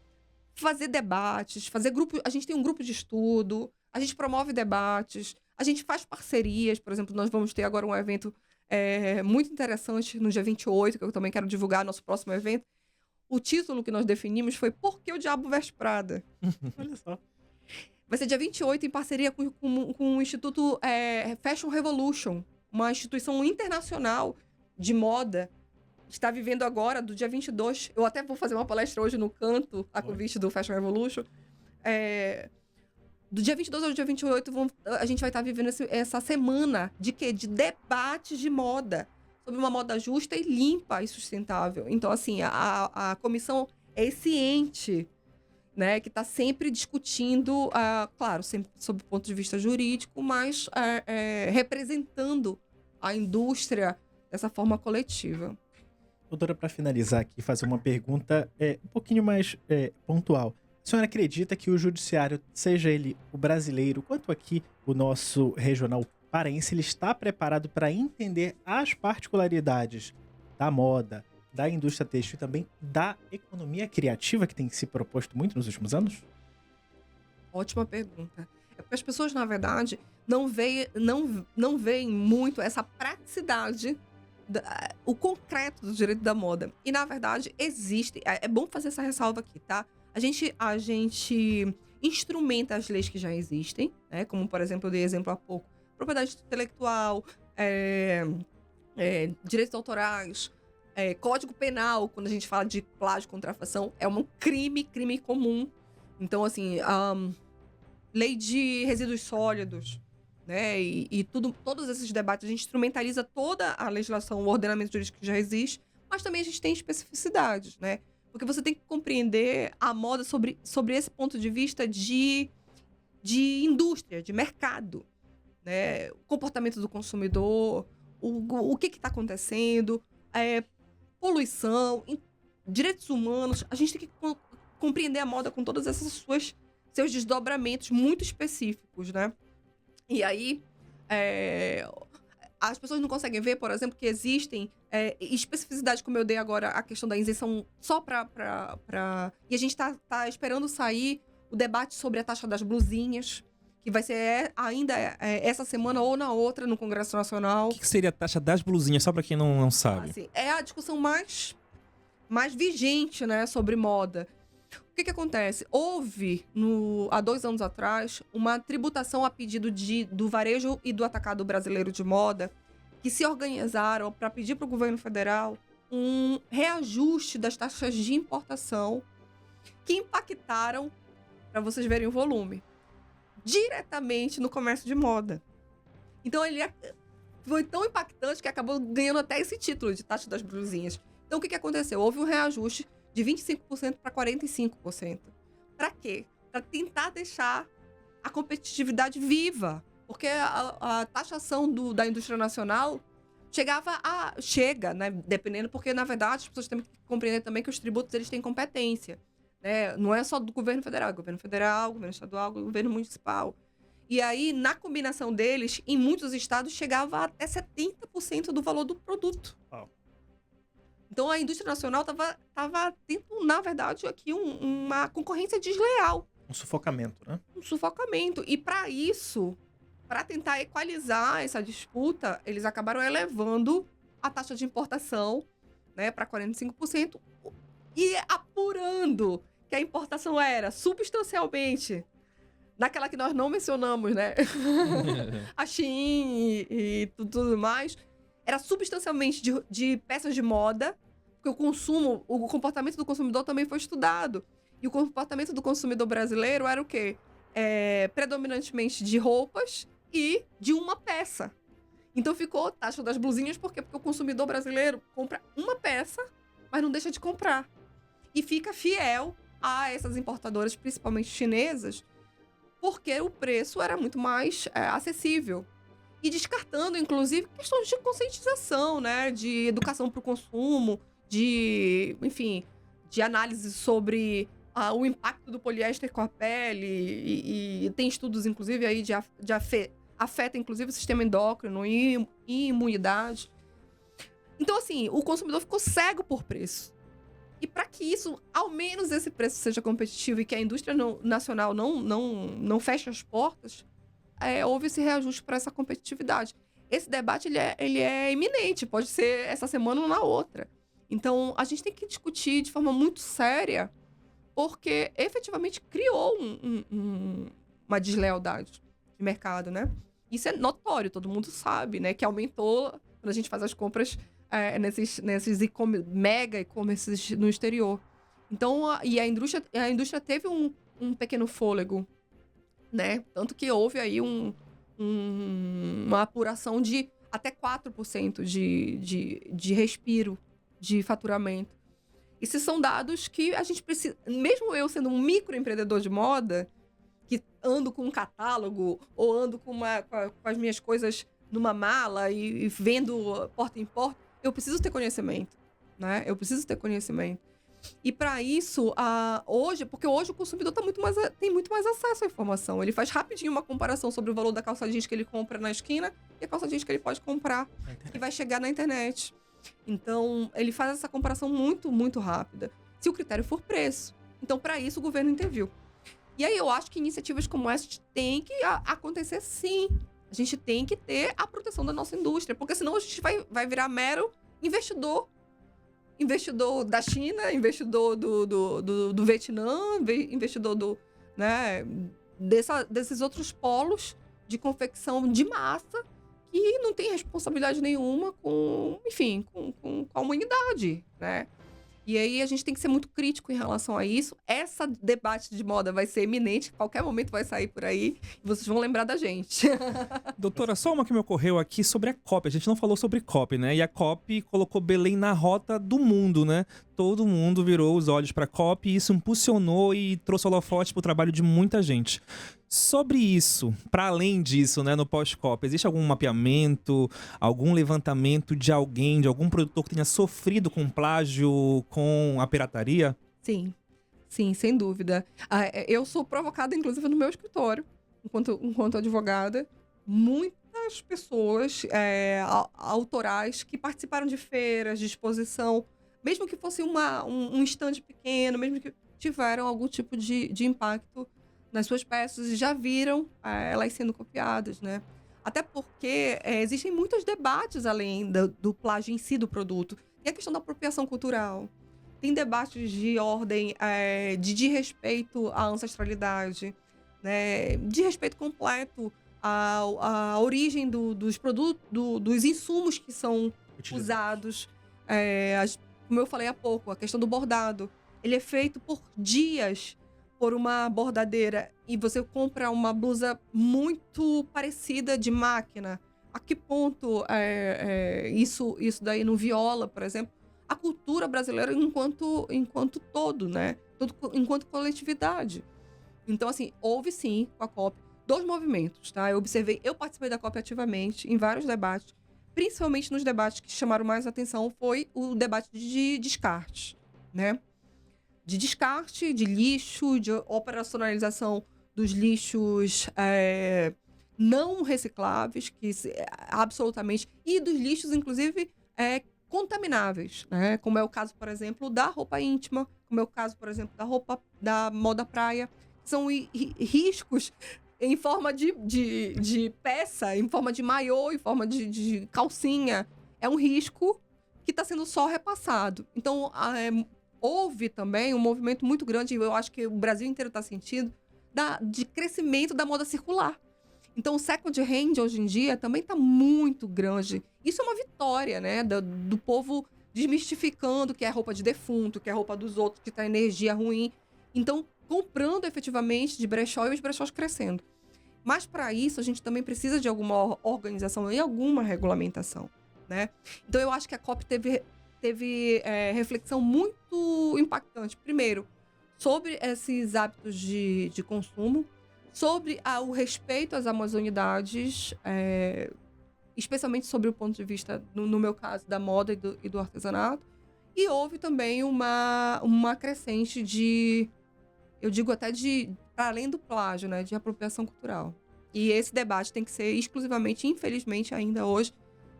Speaker 3: fazer debates, fazer grupo. A gente tem um grupo de estudo, a gente promove debates, a gente faz parcerias. Por exemplo, nós vamos ter agora um evento muito interessante no dia 28, que eu também quero divulgar, nosso próximo evento. O título que nós definimos foi Por que o Diabo Veste Prada?
Speaker 2: Olha só.
Speaker 3: Vai ser dia 28, em parceria com o Instituto Fashion Revolution, uma instituição internacional de moda, que está vivendo agora, do dia 22. Eu até vou fazer uma palestra hoje no Canto, a convite do Fashion Revolution. Do dia 22 ao dia 28, a gente vai estar vivendo essa semana de quê? De debates de moda, sobre uma moda justa e limpa e sustentável. Então, assim, a comissão é esse ente, né, que está sempre discutindo, claro, sempre sob o ponto de vista jurídico, mas representando a indústria dessa forma coletiva.
Speaker 2: Doutora, para finalizar aqui, fazer uma pergunta um pouquinho mais pontual. A senhora acredita que o judiciário, seja ele o brasileiro, quanto aqui o nosso regional paraense, ele está preparado para entender as particularidades da moda, da indústria têxtil e também da economia criativa que tem se proposto muito nos últimos anos?
Speaker 3: Ótima pergunta. É porque as pessoas, na verdade, não veem muito essa praticidade, o concreto do direito da moda. E, na verdade, existe... É bom fazer essa ressalva aqui, tá? A gente instrumenta as leis que já existem, né? Como, por exemplo, eu dei exemplo há pouco. Propriedade intelectual, direitos autorais, Código Penal, quando a gente fala de plágio e contrafação, é um crime comum. Então, assim, lei de resíduos sólidos, né? E todos esses debates, a gente instrumentaliza toda a legislação, o ordenamento jurídico que já existe, mas também a gente tem especificidades, né? Porque você tem que compreender a moda sobre esse ponto de vista de indústria, de mercado, né? O comportamento do consumidor, o que está acontecendo, poluição, direitos humanos. A gente tem que compreender a moda com todos esses seus desdobramentos muito específicos, né? E aí, as pessoas não conseguem ver, por exemplo, que existem especificidades, como eu dei agora, a questão da isenção só E a gente tá esperando sair o debate sobre a taxa das blusinhas, que vai ser ainda essa semana ou na outra, no Congresso Nacional.
Speaker 1: O que seria a taxa das blusinhas, só pra quem não sabe?
Speaker 3: Assim, é a discussão mais vigente, né, sobre moda. O que acontece? Houve, há 2 anos atrás, uma tributação a pedido do varejo e do atacado brasileiro de moda, que se organizaram para pedir para o governo federal um reajuste das taxas de importação que impactaram, para vocês verem o volume, diretamente no comércio de moda. Então, ele foi tão impactante que acabou ganhando até esse título de taxa das blusinhas. Então, o que aconteceu? Houve um reajuste de 25% para 45%. Para quê? Para tentar deixar a competitividade viva. Porque a taxação da indústria nacional chega, né? Dependendo, porque, na verdade, as pessoas têm que compreender também que os tributos eles têm competência. Né? Não é só do governo federal, governo estadual, governo municipal. E aí, na combinação deles, em muitos estados, chegava até 70% do valor do produto.
Speaker 2: Wow.
Speaker 3: Então, a indústria nacional estava tendo, na verdade, aqui uma concorrência desleal.
Speaker 2: Um sufocamento, né?
Speaker 3: Um sufocamento. E, para isso, para tentar equalizar essa disputa, eles acabaram elevando a taxa de importação, né, para 45% e apurando que a importação era substancialmente naquela que nós não mencionamos, né? A Shein e tudo mais. Era substancialmente de peças de moda, porque o comportamento do consumidor também foi estudado. E o comportamento do consumidor brasileiro era o quê? Predominantemente de roupas e de uma peça. Então ficou taxa das blusinhas, por quê? Porque o consumidor brasileiro compra uma peça, mas não deixa de comprar. E fica fiel a essas importadoras, principalmente chinesas, porque o preço era muito mais acessível. E descartando, inclusive, questões de conscientização, né? De educação para o consumo, de análise sobre o impacto do poliéster com a pele. E tem estudos, inclusive, aí afeta, inclusive, o sistema endócrino e imunidade. Então, assim, o consumidor ficou cego por preço. E para que isso, ao menos esse preço seja competitivo e que a indústria nacional não feche as portas, houve esse reajuste para essa competitividade. Esse debate ele é iminente, pode ser essa semana ou na outra. Então, a gente tem que discutir de forma muito séria, porque efetivamente criou uma deslealdade de mercado, né? Isso é notório, todo mundo sabe, né? Que aumentou quando a gente faz as compras nesses mega e-commerces no exterior. Então, a indústria teve um pequeno fôlego, né? Tanto que houve aí uma apuração de até 4% de respiro de faturamento. Esses são dados que a gente precisa... Mesmo eu sendo um microempreendedor de moda, que ando com um catálogo ou ando com as minhas coisas numa mala e vendo porta em porta, eu preciso ter conhecimento, né? Eu preciso ter conhecimento. E para isso, porque hoje o consumidor tem muito mais acesso à informação. Ele faz rapidinho uma comparação sobre o valor da calça jeans que ele compra na esquina e a calça jeans que ele pode comprar e vai chegar na internet. Então, ele faz essa comparação muito, muito rápida, se o critério for preço. Então, para isso, o governo interviu. E aí, eu acho que iniciativas como essa têm que acontecer sim. A gente tem que ter a proteção da nossa indústria, porque senão a gente vai virar mero investidor. Investidor da China, investidor do Vietnã, investidor desses outros polos de confecção de massa que não tem responsabilidade nenhuma com a humanidade, né? E aí a gente tem que ser muito crítico em relação a isso. Essa debate de moda vai ser iminente, qualquer momento vai sair por aí e vocês vão lembrar da gente.
Speaker 1: Doutora, só uma que me ocorreu aqui sobre a COP. A gente não falou sobre COP, né? E a COP colocou Belém na rota do mundo, né? Todo mundo virou os olhos para a COP e isso impulsionou e trouxe holofote para o trabalho de muita gente. Sobre isso, para além disso, né, no pós-COP, existe algum mapeamento, algum levantamento de algum produtor que tenha sofrido com plágio, com a pirataria?
Speaker 3: Sim. Sim, sem dúvida. Eu sou provocada, inclusive, no meu escritório, enquanto advogada. Muitas pessoas autorais que participaram de feiras, de exposição, mesmo que fosse um stand pequeno, mesmo que tiveram algum tipo de impacto nas suas peças e já viram elas sendo copiadas, né? Até porque existem muitos debates além do plágio em si do produto. Tem a questão da apropriação cultural. Tem debates de ordem de respeito à ancestralidade, né? De respeito completo à origem dos produtos, dos insumos que são usados. Como eu falei há pouco, a questão do bordado. Ele é feito por dias por uma bordadeira e você compra uma blusa muito parecida de máquina. A que ponto isso daí não viola, por exemplo, a cultura brasileira enquanto todo, né? Enquanto coletividade. Então, assim, houve sim, com a COP, 2 movimentos, tá? Eu participei da COP ativamente em vários debates, principalmente nos debates que chamaram mais atenção, foi o debate de descarte, né? De descarte, de lixo, de operacionalização dos lixos não recicláveis, absolutamente, e dos lixos, inclusive, contamináveis, né? Como é o caso, por exemplo, da roupa íntima, como é o caso, por exemplo, da roupa da moda praia. São riscos em forma de peça, em forma de maiô, em forma de calcinha. É um risco que está sendo só repassado. Então, houve também um movimento muito grande, eu acho que o Brasil inteiro está sentindo, de crescimento da moda circular. Então, o second hand, hoje em dia, também está muito grande. Isso é uma vitória, né? Do povo desmistificando que é roupa de defunto, que é roupa dos outros, que tá energia ruim. Então, comprando efetivamente de brechó e os brechós crescendo. Mas, para isso, a gente também precisa de alguma organização e alguma regulamentação, né? Então, eu acho que a COP teve reflexão muito impactante. Primeiro, sobre esses hábitos de consumo, sobre o respeito às amazonidades, especialmente sobre o ponto de vista, no meu caso, da moda e do artesanato. E houve também uma crescente eu digo até para além do plágio, né, de apropriação cultural. E esse debate tem que ser exclusivamente, infelizmente, ainda hoje,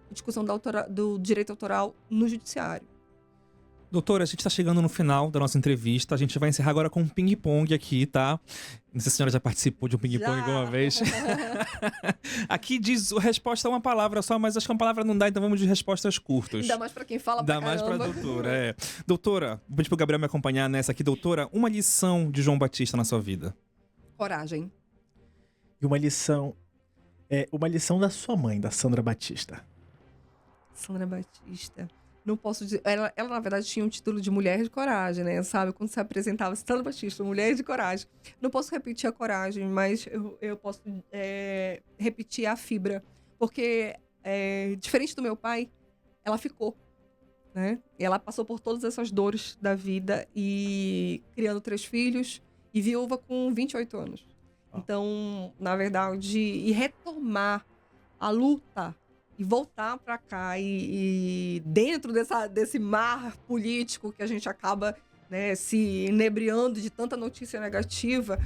Speaker 3: discussão do direito autoral no judiciário.
Speaker 1: Doutora, a gente está chegando no final da nossa entrevista. A gente vai encerrar agora com um ping-pong aqui, tá? Não sei se a senhora já participou de um ping-pong alguma vez. Aqui diz a resposta é uma palavra só, mas acho que uma palavra não dá, então vamos de respostas curtas.
Speaker 3: Ainda mais para quem fala pra caramba.
Speaker 1: Ainda mais pra doutora, Doutora, vou pedir pro Gabriel me acompanhar nessa aqui. Doutora, uma lição de João Batista na sua vida?
Speaker 3: Coragem.
Speaker 2: E uma lição da sua mãe, da Sandra Batista.
Speaker 3: Sandra Batista. Não posso dizer. Ela, na verdade, tinha um título de Mulher de Coragem, né? Sabe? Quando se apresentava Sandra Batista, Mulher de Coragem. Não posso repetir a coragem, mas eu posso repetir a fibra. Porque, diferente do meu pai, ela ficou, né? E ela passou por todas essas dores da vida e criando 3 filhos e viúva com 28 anos. Então, na verdade, e retomar a luta e voltar para cá e dentro desse mar político que a gente acaba, né, se inebriando de tanta notícia negativa,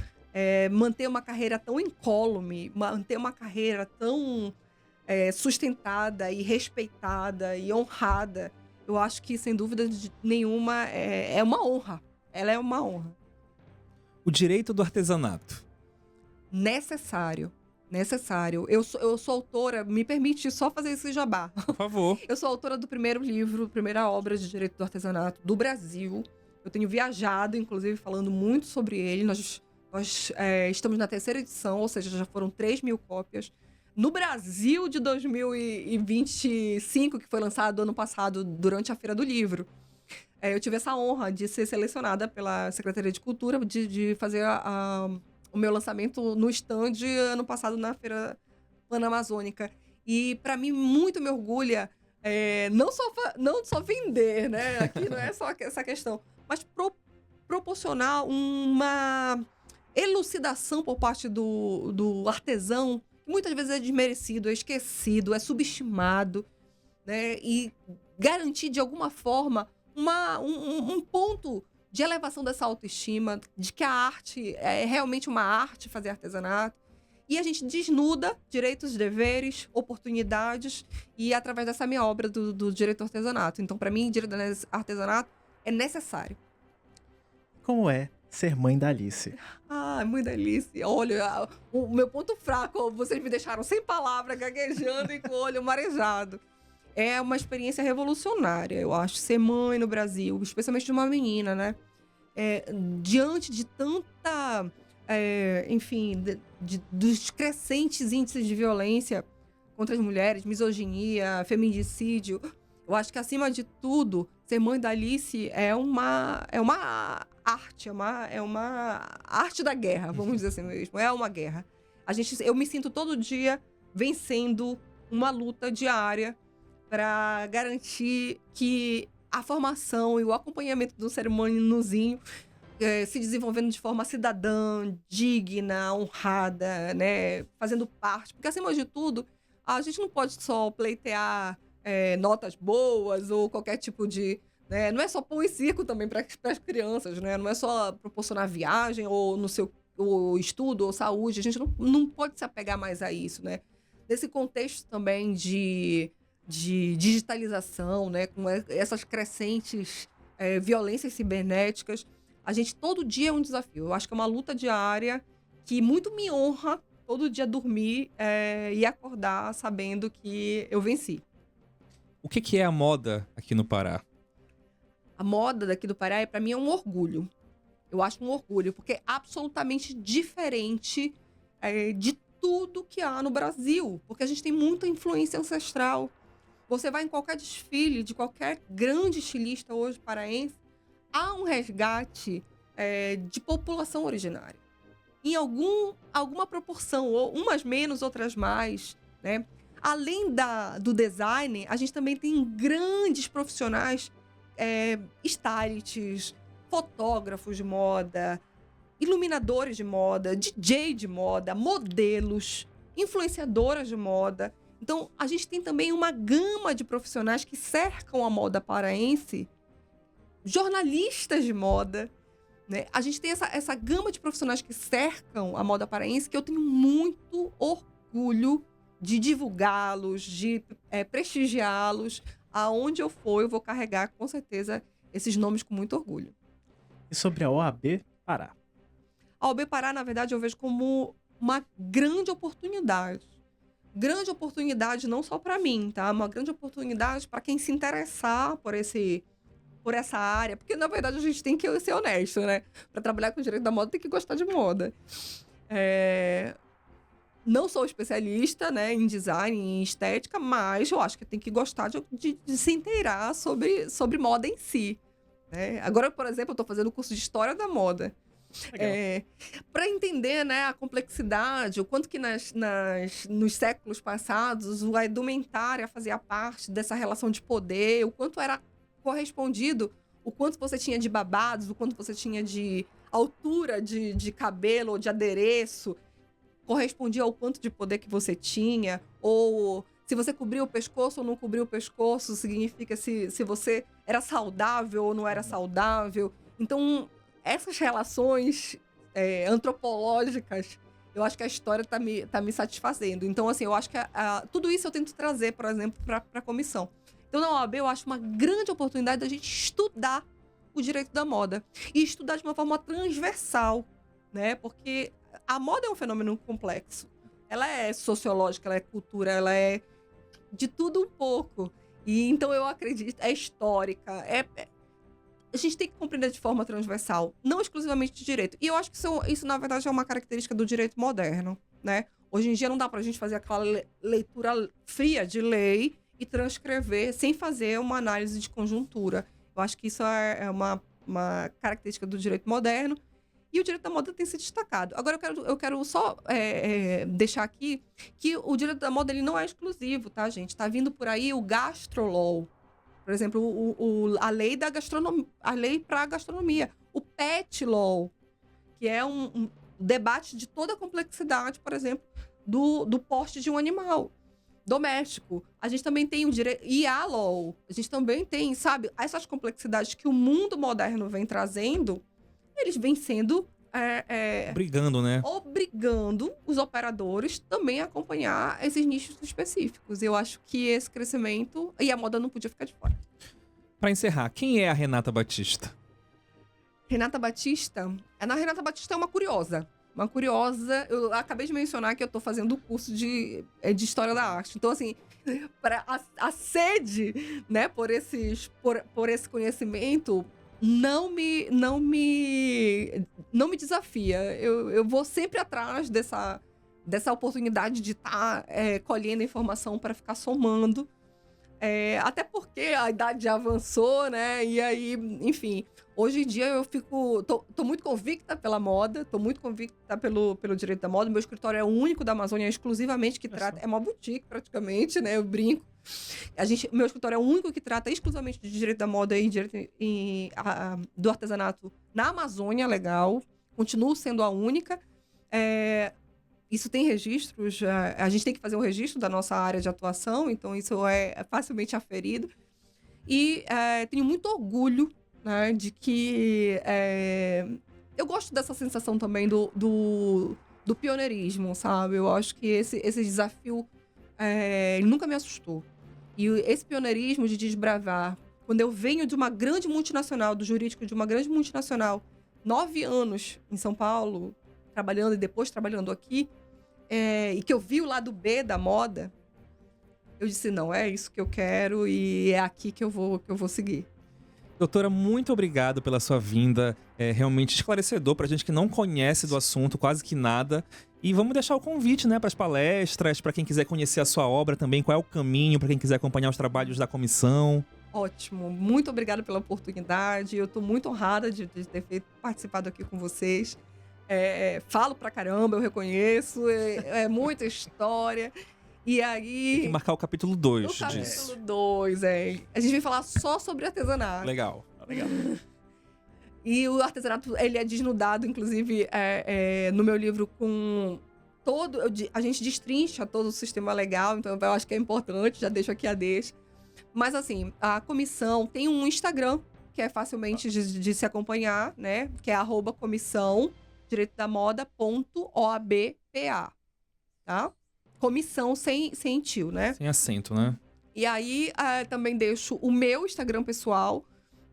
Speaker 3: manter uma carreira tão incólume, manter uma carreira tão sustentada e respeitada e honrada, eu acho que, sem dúvida nenhuma, é uma honra. Ela é uma honra.
Speaker 1: O direito do artesanato.
Speaker 3: Necessário. Eu sou autora, me permite só fazer esse jabá.
Speaker 1: Por favor.
Speaker 3: Eu sou autora do primeiro livro, primeira obra de direito do artesanato do Brasil. Eu tenho viajado, inclusive, falando muito sobre ele. Nós estamos na 3ª edição, ou seja, já foram 3.000 cópias. No Brasil de 2025, que foi lançado ano passado, durante a Feira do Livro, eu tive essa honra de ser selecionada pela Secretaria de Cultura, de fazer o meu lançamento no stand ano passado na Feira Panamazônica. E, para mim, muito me orgulha não só vender, né? Aqui não é só essa questão, mas proporcionar uma elucidação por parte do artesão, que muitas vezes é desmerecido, é esquecido, é subestimado, né? E garantir, de alguma forma, um ponto de elevação dessa autoestima, de que a arte é realmente uma arte fazer artesanato. E a gente desnuda direitos, deveres, oportunidades, e através dessa minha obra do direito ao artesanato. Então, para mim, direito ao artesanato é necessário.
Speaker 2: Como é ser mãe da Alice?
Speaker 3: Ah, muito delícia. Olha, o meu ponto fraco, vocês me deixaram sem palavra, gaguejando e com o olho marejado. É uma experiência revolucionária, eu acho, ser mãe no Brasil, especialmente de uma menina, né? Diante de tanta, enfim, dos crescentes índices de violência contra as mulheres, misoginia, feminicídio, eu acho que, acima de tudo, ser mãe da Alice é uma arte, é uma arte da guerra, vamos dizer assim mesmo. É uma guerra. Eu me sinto todo dia vencendo uma luta diária para garantir que a formação e o acompanhamento do ser humanozinho se desenvolvendo de forma cidadã, digna, honrada, né? Fazendo parte. Porque, acima de tudo, a gente não pode só pleitear notas boas ou qualquer tipo de... né? Não é só pão e circo também para as crianças, né? Não é só proporcionar viagem ou no seu ou estudo ou saúde. A gente não pode se apegar mais a isso, né? Nesse contexto também de digitalização, né? Com essas crescentes violências cibernéticas, a gente todo dia é um desafio. Eu acho que é uma luta diária que muito me honra todo dia dormir e acordar sabendo que eu venci.
Speaker 1: O que é a moda aqui no Pará?
Speaker 3: A moda daqui do Pará, para mim, é um orgulho. Eu acho um orgulho, porque é absolutamente diferente de tudo que há no Brasil. Porque a gente tem muita influência ancestral. Você vai em qualquer desfile de qualquer grande estilista hoje paraense, há um resgate de população originária. Em alguma proporção, ou umas menos, outras mais, né? Além do design, a gente também tem grandes profissionais, stylists, fotógrafos de moda, iluminadores de moda, DJ de moda, modelos, influenciadoras de moda. Então, a gente tem também uma gama de profissionais que cercam a moda paraense, jornalistas de moda, né? A gente tem essa gama de profissionais que cercam a moda paraense, que eu tenho muito orgulho de divulgá-los, de prestigiá-los. Aonde eu for, eu vou carregar, com certeza, esses nomes com muito orgulho.
Speaker 2: E sobre a OAB Pará?
Speaker 3: A OAB Pará, na verdade, eu vejo como uma grande oportunidade. Grande oportunidade não só para mim, tá? Uma grande oportunidade para quem se interessar por essa área. Porque, na verdade, a gente tem que ser honesto, né? Para trabalhar com o direito da moda, tem que gostar de moda. Não sou especialista, né, em design, em estética, mas eu acho que tem que gostar de se inteirar sobre moda em si. Né? Agora, por exemplo, eu estou fazendo o curso de História da Moda. Para entender, né, a complexidade, o quanto que nos séculos passados a indumentária fazia parte dessa relação de poder, o quanto era correspondido, o quanto você tinha de babados, o quanto você tinha de altura de cabelo ou de adereço, correspondia ao quanto de poder que você tinha, ou se você cobriu o pescoço ou não cobriu o pescoço, significa se você era saudável ou não era saudável. Então, essas relações antropológicas, eu acho que a história tá me satisfazendo. Então, assim, eu acho que tudo isso eu tento trazer, por exemplo, para a comissão. Então, na OAB, eu acho uma grande oportunidade da gente estudar o direito da moda. E estudar de uma forma transversal, né? Porque a moda é um fenômeno complexo. Ela é sociológica, ela é cultura, ela é de tudo um pouco. E então eu acredito, é histórica, a gente tem que compreender de forma transversal, não exclusivamente de direito. E eu acho que isso na verdade, é uma característica do direito moderno, né? Hoje em dia não dá pra gente fazer aquela leitura fria de lei e transcrever sem fazer uma análise de conjuntura. Eu acho que isso é uma característica do direito moderno. E o direito da moda tem se destacado. Agora, eu quero só deixar aqui que o direito da moda ele não é exclusivo, tá, gente? Tá vindo por aí o gastrolaw. Por exemplo, a lei da gastronomia, a lei para a gastronomia. O pet law, que é um debate de toda a complexidade, por exemplo, do porte de um animal. doméstico. A gente também tem o direito... E a LOL. A gente também tem, sabe? Essas complexidades que o mundo moderno vem trazendo, eles vêm sendo...
Speaker 1: Brigando, né?
Speaker 3: Obrigando os operadores também a acompanhar esses nichos específicos. Eu acho que esse crescimento... E a moda não podia ficar de fora.
Speaker 1: Pra encerrar, quem é a Renata Batista?
Speaker 3: Renata Batista... A Renata Batista é uma curiosa. Uma curiosa... Eu acabei de mencionar que eu tô fazendo o curso de História da Arte. Então, assim, a sede, né, por esse conhecimento... Não me desafia. Eu vou sempre atrás dessa oportunidade de estar colhendo informação para ficar somando. Até porque a idade já avançou, né? E aí, enfim, hoje em dia eu tô muito convicta pela moda, tô muito convicta pelo direito da moda. Meu escritório é o único da Amazônia exclusivamente que trata... É uma boutique, praticamente, né? Eu brinco. Meu escritório é o único que trata exclusivamente de direito da moda e direito do artesanato na Amazônia, legal. Continuo sendo a única. Isso tem registros, a gente tem que fazer um registro da nossa área de atuação, então isso é facilmente aferido. E tenho muito orgulho, né, de que eu gosto dessa sensação também do pioneirismo, sabe? Eu acho que esse desafio nunca me assustou. E esse pioneirismo de desbravar, quando eu venho de uma grande multinacional, do jurídico de uma grande multinacional, 9 anos em São Paulo, trabalhando e depois trabalhando aqui, e que eu vi o lado B da moda, eu disse, não, é isso que eu quero e é aqui que eu vou seguir.
Speaker 1: Doutora, muito obrigado pela sua vinda, realmente esclarecedor pra gente que não conhece do assunto, quase que nada. E vamos deixar o convite, né, para as palestras, para quem quiser conhecer a sua obra também, qual é o caminho para quem quiser acompanhar os trabalhos da comissão.
Speaker 3: Ótimo, muito obrigada pela oportunidade, eu estou muito honrada de ter participado aqui com vocês. Falo pra caramba, eu reconheço, é muita história. E aí...
Speaker 1: Tem que marcar o capítulo 2 disso.
Speaker 3: O capítulo 2, A gente vai falar só sobre artesanato.
Speaker 1: Legal.
Speaker 3: E o artesanato, ele é desnudado, inclusive, no meu livro com todo... A gente destrincha todo o sistema legal, então eu acho que é importante, já deixo aqui a deixa. Mas, assim, a comissão tem um Instagram, que é facilmente de se acompanhar, né? Que é @comissão direitodamoda.oabpa, tá? Comissão sem tio, né?
Speaker 1: Sem acento, né?
Speaker 3: E aí, também deixo o meu Instagram pessoal,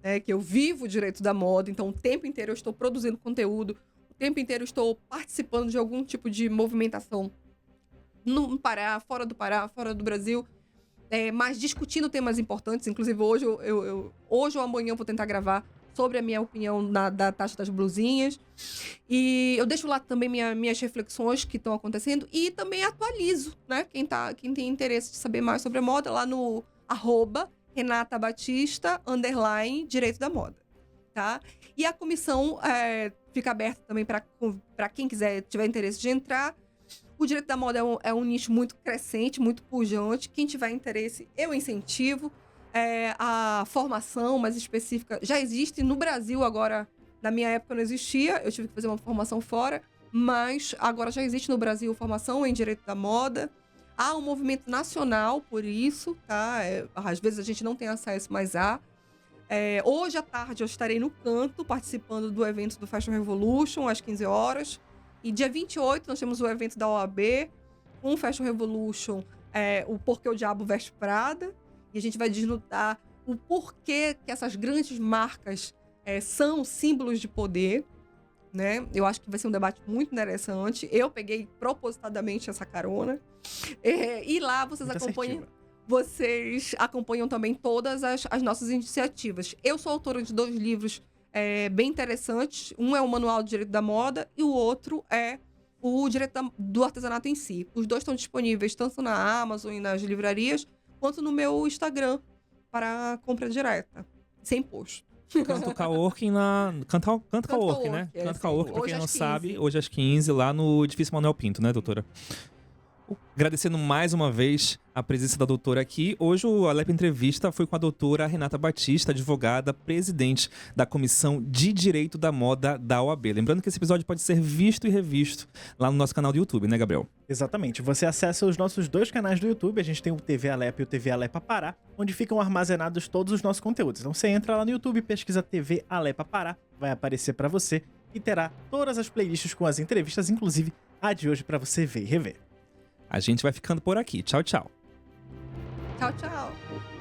Speaker 3: né, que eu vivo o direito da moda, então o tempo inteiro eu estou produzindo conteúdo, o tempo inteiro eu estou participando de algum tipo de movimentação no Pará, fora do Brasil, mas discutindo temas importantes. Inclusive, hoje ou amanhã eu vou tentar gravar sobre a minha opinião da taxa das blusinhas. E eu deixo lá também minhas reflexões que estão acontecendo e também atualizo, né? Quem tem interesse de saber mais sobre a moda, lá no @Renata Batista _direito da moda, tá? E a comissão fica aberta também para quem tiver interesse de entrar. O direito da moda é um nicho muito crescente, muito pujante. Quem tiver interesse, eu incentivo. A formação mais específica já existe no Brasil agora. Na minha época não existia, eu tive que fazer uma formação fora, mas agora já existe no Brasil formação em direito da moda. Há um movimento nacional por isso, tá? Às vezes a gente não tem acesso, mas há. Hoje à tarde eu estarei no Canto, participando do evento do Fashion Revolution, às 15 horas. E dia 28 nós temos o evento da OAB, com o Fashion Revolution, o Porquê o Diabo Veste Prada. E a gente vai desnudar o porquê que essas grandes marcas são símbolos de poder, né? Eu acho que vai ser um debate muito interessante. Eu peguei propositadamente essa carona. E lá vocês acompanham também todas as nossas iniciativas. Eu sou autora de 2 livros bem interessantes. Um é o Manual de Direito da Moda e o outro é o Direito do Artesanato em si. Os 2 estão disponíveis tanto na Amazon e nas livrarias, quanto no meu Instagram para compra direta, sem imposto.
Speaker 1: Canto Coworking Canto Coworking, né? Canto Coworking, pra quem não sabe, hoje às 15, lá no Edifício Manuel Pinto, né, doutora? Agradecendo mais uma vez a presença da doutora aqui. Hoje o Alepa Entrevista foi com a doutora Renata Batista, advogada, presidente da Comissão de Direito da Moda da OAB. Lembrando que esse episódio pode ser visto e revisto lá no nosso canal do YouTube, né, Gabriel?
Speaker 2: Exatamente. Você acessa os nossos 2 canais do YouTube. A gente tem o TV Alepa e o TV Alepa Pará, onde ficam armazenados todos os nossos conteúdos. Então você entra lá no YouTube, pesquisa TV Alepa Pará, vai aparecer para você e terá todas as playlists com as entrevistas, inclusive a de hoje, para você ver e rever.
Speaker 1: A gente vai ficando por aqui. Tchau, tchau.
Speaker 3: Tchau, tchau.